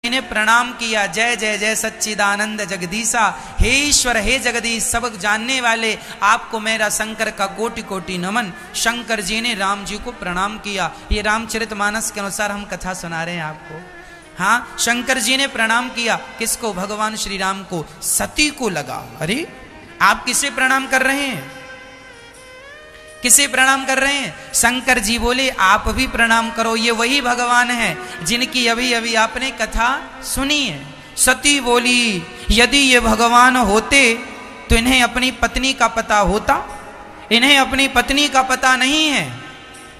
ने प्रणाम किया, जय जय जय सच्चिदानंद जगदीशा, हे ईश्वर हे जगदीश सब जानने वाले, आपको मेरा शंकर का कोटि कोटि नमन। शंकर जी ने राम जी को प्रणाम किया। ये रामचरितमानस के अनुसार हम कथा सुना रहे हैं आपको। हाँ, शंकर जी ने प्रणाम किया किसको? भगवान श्री राम को। सती को लगा अरे आप किसे प्रणाम कर रहे हैं, किसे प्रणाम कर रहे हैं? शंकर जी बोले आप भी प्रणाम करो, ये वही भगवान है जिनकी अभी अभी आपने कथा सुनी है। सती बोली यदि ये भगवान होते तो इन्हें अपनी पत्नी का पता होता, इन्हें अपनी पत्नी का पता नहीं है,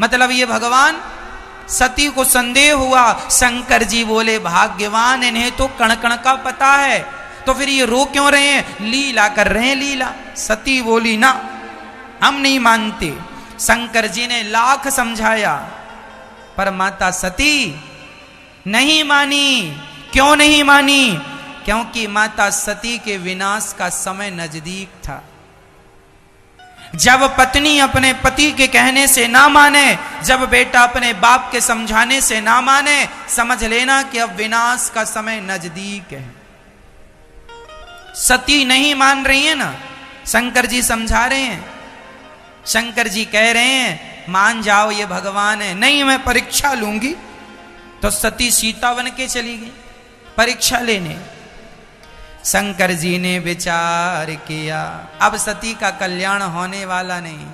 मतलब ये भगवान। सती को संदेह हुआ। शंकर जी बोले भाग्यवान, इन्हें तो कण कण का पता है, तो फिर ये रो क्यों रहे हैं? लीला कर रहे हैं, लीला। सती बोली ना, हम नहीं मानते। शंकर जी ने लाख समझाया पर माता सती नहीं मानी। क्यों नहीं मानी? क्योंकि माता सती के विनाश का समय नजदीक था। जब पत्नी अपने पति के कहने से ना माने, जब बेटा अपने बाप के समझाने से ना माने, समझ लेना कि अब विनाश का समय नजदीक है। सती नहीं मान रही है ना, शंकर जी समझा रहे हैं। शंकर जी कह रहे हैं मान जाओ ये भगवान है। नहीं मैं परीक्षा लूंगी। तो सती सीता बन के चली गई परीक्षा लेने। शंकर जी ने विचार किया अब सती का कल्याण होने वाला नहीं।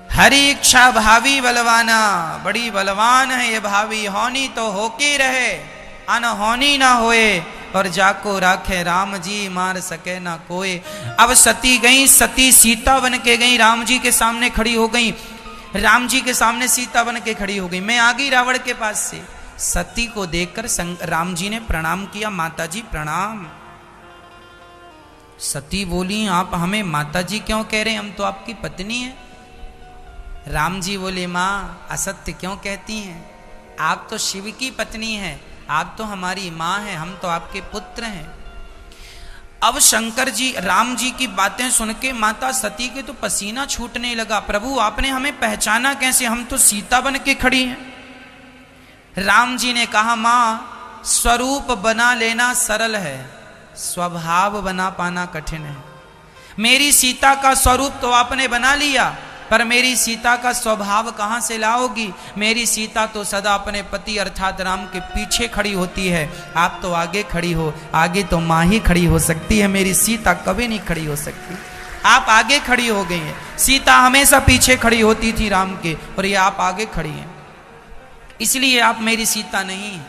हरि इच्छा भावी बलवाना, बड़ी बलवान है ये भावी, होनी तो होके रहे, अनहोनी ना होए, और जाको राखे राम जी मार सके ना कोई। अब सती गई, सती सीता बन के गई, राम जी के सामने खड़ी हो गई, राम जी के सामने सीता बन के खड़ी हो गई। मैं आ गई रावण के पास से। सती को देखकर राम जी ने प्रणाम किया, माता जी प्रणाम। सती बोली आप हमें माता जी क्यों कह रहे हैं, हम तो आपकी पत्नी हैं। राम जी बोले माँ असत्य क्यों कहती हैं, आप तो शिव की पत्नी हैं, आप तो हमारी माँ हैं, हम तो आपके पुत्र हैं। अब शंकर जी राम जी की बातें सुन के माता सती के तो पसीना छूटने लगा। प्रभु आपने हमें पहचाना कैसे, हम तो सीता बन के खड़ी हैं। राम जी ने कहा माँ स्वरूप बना लेना सरल है, स्वभाव बना पाना कठिन है। मेरी सीता का स्वरूप तो आपने बना लिया, पर मेरी सीता का स्वभाव कहां से लाओगी? मेरी सीता तो सदा अपने पति अर्थात राम के पीछे खड़ी होती है, आप तो आगे खड़ी हो। आगे तो माँ ही खड़ी हो सकती है, मेरी सीता कभी नहीं खड़ी हो सकती। आप आगे खड़ी हो गई हैं। सीता हमेशा पीछे खड़ी होती थी राम के, और ये आप आगे खड़ी हैं, इसलिए आप मेरी सीता नहीं है।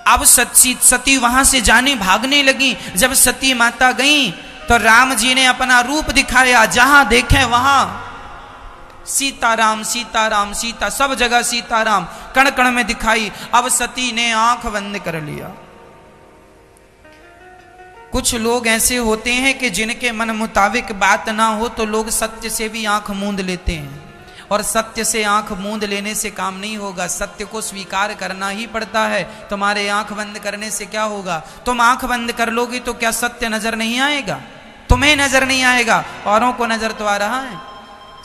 अब सती वहां से जाने भागने लगी। जब सती माता गई तो राम जी ने अपना रूप दिखाया, जहां देखे वहां सीताराम सीताराम सीता, सब जगह सीताराम कण कण में दिखाई। अब सती ने आंख बंद कर लिया। कुछ लोग ऐसे होते हैं कि जिनके मन मुताबिक बात ना हो तो लोग सत्य से भी आंख मूंद लेते हैं, और सत्य से आंख मूंद लेने से काम नहीं होगा, सत्य को स्वीकार करना ही पड़ता है। तुम्हारे आंख बंद करने से क्या होगा? तुम आंख बंद कर लोगे तो क्या सत्य नजर नहीं आएगा? तुम्हें नजर नहीं आएगा, औरों को नजर तो आ रहा है।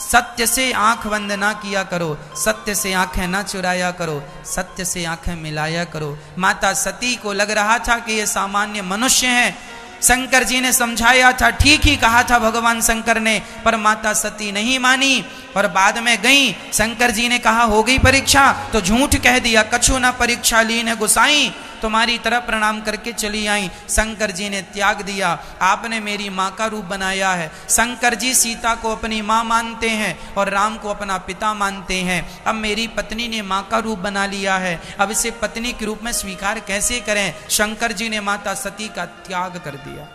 सत्य से आंख बंद ना किया करो, सत्य से आंखें ना चुराया करो, सत्य से आंखें मिलाया करो। माता सती को लग रहा था कि ये सामान्य मनुष्य हैं। शंकर जी ने समझाया था, ठीक ही कहा था भगवान शंकर ने, पर माता सती नहीं मानी और बाद में गई। शंकर जी ने कहा हो गई परीक्षा, तो झूठ कह दिया, कछु ना परीक्षा लीन गुसाई, तुम्हारी तरफ प्रणाम करके चली आई। शंकर जी ने त्याग दिया, आपने मेरी माँ का रूप बनाया है। शंकर जी सीता को अपनी माँ मानते हैं और राम को अपना पिता मानते हैं। अब मेरी पत्नी ने माँ का रूप बना लिया है, अब इसे पत्नी के रूप में स्वीकार कैसे करें? शंकर जी ने माता सती का त्याग कर दिया,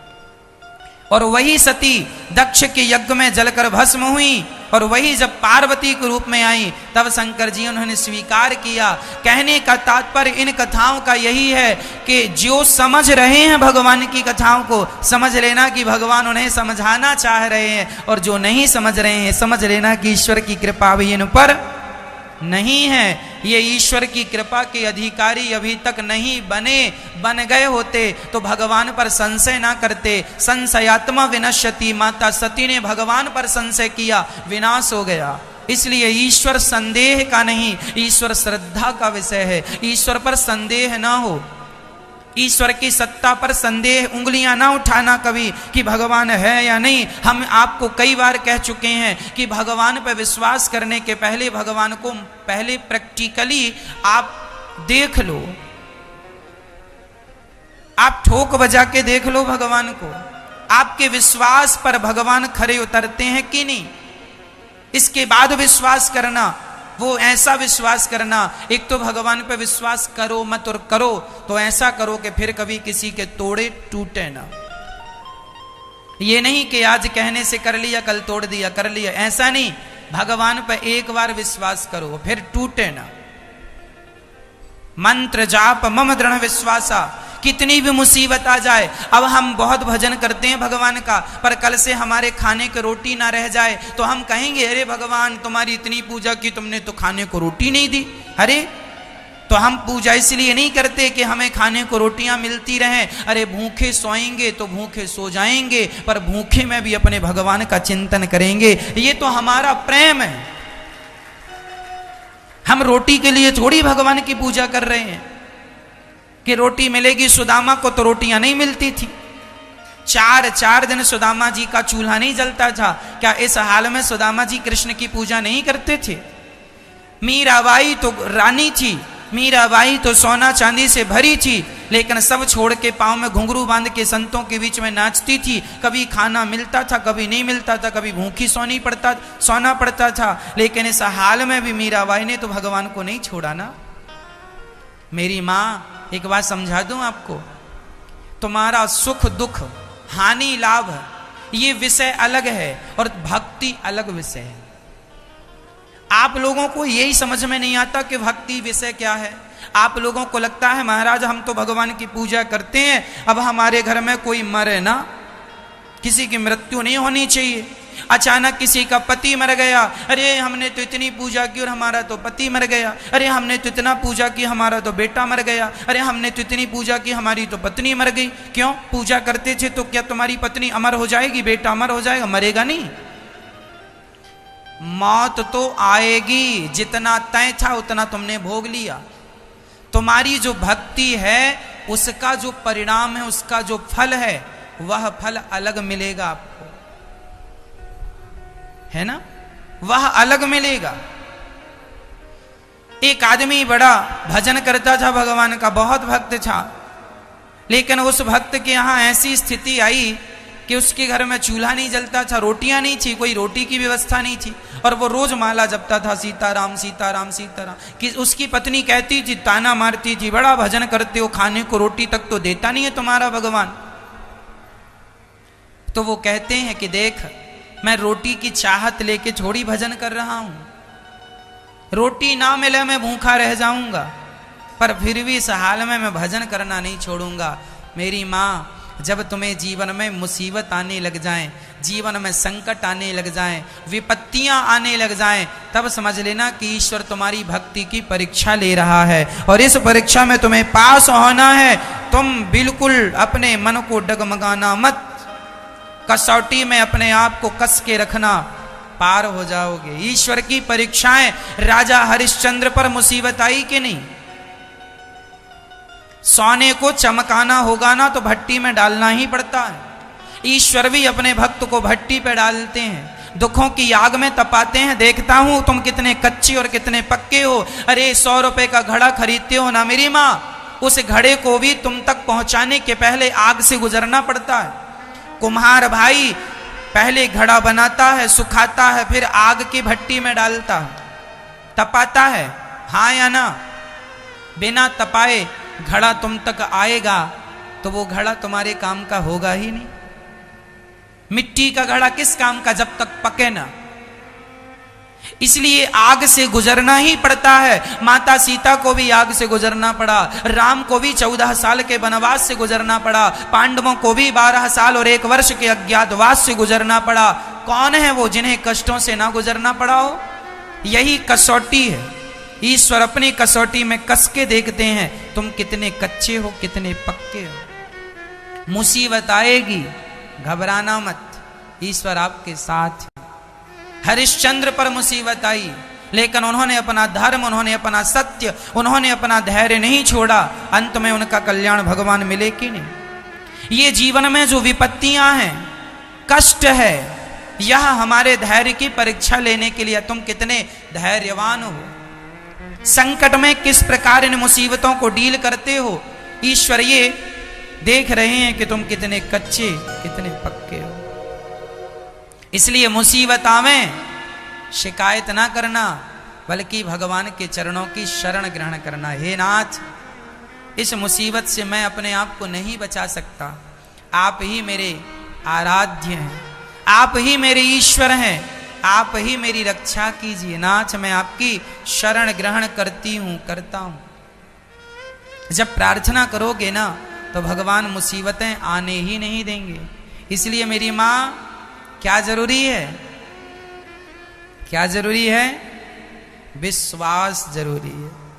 और वही सती दक्ष के यज्ञ में जलकर भस्म हुई, और वही जब पार्वती के रूप में आई तब शंकर जी उन्होंने स्वीकार किया। कहने का तात्पर्य इन कथाओं का यही है कि जो समझ रहे हैं भगवान की कथाओं को, समझ लेना कि भगवान उन्हें समझाना चाह रहे हैं, और जो नहीं समझ रहे हैं समझ लेना कि ईश्वर की कृपा भी इन पर नहीं है। ये ईश्वर की कृपा के अधिकारी अभी तक नहीं बने, बन गए होते तो भगवान पर संशय ना करते। संशयात्मा विनश्यति, माता सती ने भगवान पर संशय किया, विनाश हो गया। इसलिए ईश्वर संदेह का नहीं, ईश्वर श्रद्धा का विषय है। ईश्वर पर संदेह ना हो, ईश्वर की सत्ता पर संदेह, उंगलियां ना उठाना कभी कि भगवान है या नहीं। हम आपको कई बार कह चुके हैं कि भगवान पर विश्वास करने के पहले भगवान को पहले प्रैक्टिकली आप देख लो, आप ठोक बजा के देख लो भगवान को, आपके विश्वास पर भगवान खरे उतरते हैं कि नहीं, इसके बाद विश्वास करना। वो ऐसा विश्वास करना, एक तो भगवान पे विश्वास करो मत, और करो तो ऐसा करो कि फिर कभी किसी के तोड़े टूटे ना। ये नहीं कि आज कहने से कर लिया कल तोड़ दिया, कर लिया, ऐसा नहीं। भगवान पे एक बार विश्वास करो फिर टूटे ना। मंत्र जाप मम दृढ़ विश्वासा, कितनी भी मुसीबत आ जाए। अब हम बहुत भजन करते हैं भगवान का, पर कल से हमारे खाने को रोटी ना रह जाए तो हम कहेंगे अरे भगवान तुम्हारी इतनी पूजा की, तुमने तो खाने को रोटी नहीं दी। अरे तो हम पूजा इसलिए नहीं करते कि हमें खाने को रोटियां मिलती रहें। अरे भूखे सोएंगे तो भूखे सो जाएंगे, पर भूखे में भी अपने भगवान का चिंतन करेंगे। ये तो हमारा प्रेम है। हम रोटी के लिए थोड़ी भगवान की पूजा कर रहे हैं कि रोटी मिलेगी। सुदामा को तो रोटियां नहीं मिलती थी, 4 दिन सुदामा जी का चूल्हा नहीं जलता था। क्या इस हाल में सुदामा जी कृष्ण की पूजा नहीं करते थे? मीराबाई तो रानी थी, मीराबाई तो सोना चांदी से भरी थी, लेकिन सब छोड़ के पांव में घुंघरू बांध के संतों के बीच में नाचती थी। कभी खाना मिलता था, कभी नहीं मिलता था, कभी भूखी सोना पड़ता था, लेकिन इस हाल में भी मीराबाई ने तो भगवान को नहीं छोड़ा ना। मेरी माँ, एक बात समझा दूं आपको, तुम्हारा सुख दुख हानि लाभ ये विषय अलग है और भक्ति अलग विषय है। आप लोगों को यही समझ में नहीं आता कि भक्ति विषय क्या है। आप लोगों को लगता है महाराज हम तो भगवान की पूजा करते हैं, अब हमारे घर में कोई मरे ना, किसी की मृत्यु नहीं होनी चाहिए। अचानक किसी का पति मर गया, अरे हमने तो इतनी पूजा की और हमारा तो पति मर गया। अरे हमने तो इतना पूजा की, हमारा तो बेटा मर गया। अरे हमने तो इतनी पूजा की, हमारी तो पत्नी मर गई। क्यों? पूजा करते थे तो क्या तुम्हारी पत्नी अमर हो जाएगी, बेटा अमर हो जाएगा? मरेगा नहीं। मौत तो आएगी, जितना तय था उतना तुमने भोग लिया। तुम्हारी जो भक्ति है उसका जो परिणाम है, उसका जो फल है, वह फल अलग मिलेगा आपको, है ना, वह अलग मिलेगा। एक आदमी बड़ा भजन करता था भगवान का, बहुत भक्त था, लेकिन उस भक्त के यहां ऐसी स्थिति आई कि उसके घर में चूल्हा नहीं जलता था, रोटियां नहीं थी, कोई रोटी की व्यवस्था नहीं थी, और वो रोज माला जपता था सीताराम सीताराम सीताराम। कि उसकी पत्नी कहती थी, ताना मारती थी, बड़ा भजन करते हो, खाने को रोटी तक तो देता नहीं है तुम्हारा भगवान। तो वो कहते हैं कि देख, मैं रोटी की चाहत लेके थोड़ी भजन कर रहा हूं, रोटी ना मिले मैं भूखा रह जाऊंगा, पर फिर भी इस हाल में मैं भजन करना नहीं छोड़ूंगा। मेरी माँ, जब तुम्हें जीवन में मुसीबत आने लग जाए, जीवन में संकट आने लग जाए, विपत्तियां आने लग जाएं, तब समझ लेना कि ईश्वर तुम्हारी भक्ति की परीक्षा ले रहा है, और इस परीक्षा में तुम्हें पास होना है। तुम बिल्कुल अपने मन को डगमगाना मत, कसौटी में अपने आप को कस के रखना, पार हो जाओगे। ईश्वर की परीक्षाएं, राजा हरिश्चंद्र पर मुसीबत आई कि नहीं? सोने को चमकाना होगा ना तो भट्टी में डालना ही पड़ता है। ईश्वर भी अपने भक्त को भट्टी पे डालते हैं, दुखों की आग में तपाते हैं। देखता हूं तुम कितने कच्चे और कितने पक्के हो। अरे 100 रुपए का घड़ा खरीदते हो ना मेरी माँ, उस घड़े को भी तुम तक पहुंचाने के पहले आग से गुजरना पड़ता है। कुम्हार भाई पहले घड़ा बनाता है, सुखाता है, फिर आग की भट्टी में डालता है, तपाता है, हाँ या ना? बिना तपाए घड़ा तुम तक आएगा तो वो घड़ा तुम्हारे काम का होगा ही नहीं। मिट्टी का घड़ा किस काम का जब तक पके ना। इसलिए आग से गुजरना ही पड़ता है। माता सीता को भी आग से गुजरना पड़ा, राम को भी 14 साल के वनवास से गुजरना पड़ा, पांडवों को भी 12 साल और 1 वर्ष के अज्ञातवास से गुजरना पड़ा। कौन है वो जिन्हें कष्टों से ना गुजरना पड़ा हो? यही कसौटी है। ईश्वर अपनी कसौटी में कस के देखते हैं तुम कितने कच्चे हो, कितने पक्के हो। मुसीबत आएगी, घबराना मत, ईश्वर आपके साथ है। हरिश्चंद्र पर मुसीबत आई, लेकिन उन्होंने अपना धर्म, उन्होंने अपना सत्य, उन्होंने अपना धैर्य नहीं छोड़ा। अंत में उनका कल्याण भगवान मिले कि नहीं? ये जीवन में जो विपत्तियां हैं, कष्ट है, यह हमारे धैर्य की परीक्षा लेने के लिए तुम कितने धैर्यवान हो, संकट में किस प्रकार इन मुसीबतों को डील करते हो। ईश्वर ये देख रहे हैं कि तुम कितने कच्चे, कितने पक्के हो। इसलिए मुसीबत आवे, शिकायत ना करना, बल्कि भगवान के चरणों की शरण ग्रहण करना। हे नाथ, इस मुसीबत से मैं अपने आप को नहीं बचा सकता, आप ही मेरे आराध्य हैं, आप ही मेरे ईश्वर हैं, आप ही मेरी रक्षा कीजिए। नाथ, मैं आपकी शरण ग्रहण करती हूं, करता हूं। जब प्रार्थना करोगे ना, तो भगवान मुसीबतें आने ही नहीं देंगे। इसलिए मेरी मां, क्या जरूरी है? क्या जरूरी है? विश्वास जरूरी है।